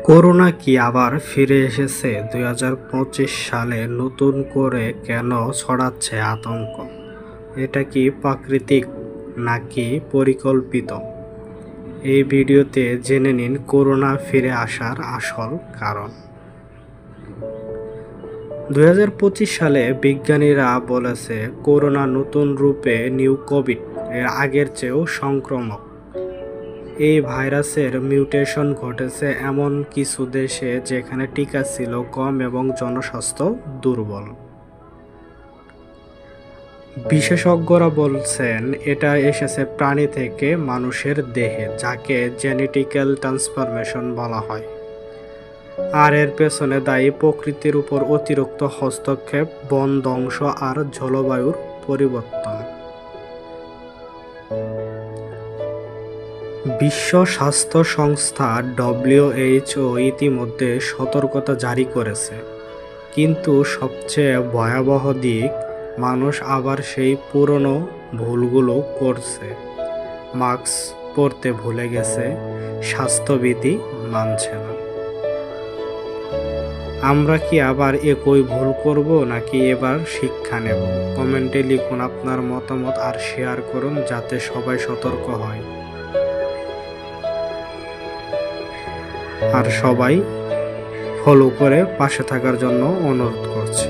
Corona কি আবার ফিরে এসেছে ২০২৫ সালে? নতুন করে কেন ছড়াচ্ছে আতঙ্ক? এটা কি প্রাকৃতিক নাকি পরিকল্পিত? এই ভিডিওতে জেনে নিন করোনা ফিরে আসার আসল কারণ। ২০২৫ সালে বিজ্ঞানীরা বলেছে করোনা নতুন রূপে নিউ কোভিড এর আগের চেয়েও সংক্রামক। এই ভাইরাসের মিউটেশন ঘটেছে এমন কিছু দেশে যেখানে টিকা ছিল কম এবং জনস্বাস্থ্য দুর্বল। বিশেষজ্ঞরা বলছেন এটা এসেছে প্রাণী থেকে মানুষের দেহে, যাকে জেনেটিক্যাল ট্রান্সফরমেশন বলা হয়। আর এর পেছনে দায়ী প্রকৃতির উপর অতিরিক্ত হস্তক্ষেপ, বন ধ্বংস আর জলবায়ুর পরিবর্তন। বিশ্ব স্বাস্থ্য সংস্থা WHO ইতিমধ্যে সতর্কতা জারি করেছে, কিন্তু সবচেয়ে ভয়াবহ দিক, মানুষ আবার সেই পুরনো ভুলগুলো করছে। মাস্ক পরতে ভুলে গেছে, স্বাস্থ্যবিধি মানছে না। আমরা কি আবার একই ভুল করব নাকি এবার শিক্ষা নেব? কমেন্টে লিখুন আপনার মতামত আর শেয়ার করুন যাতে সবাই সতর্ক হয় আর সবাই ফলো করে পাশে থাকার জন্য অনুরোধ করছি।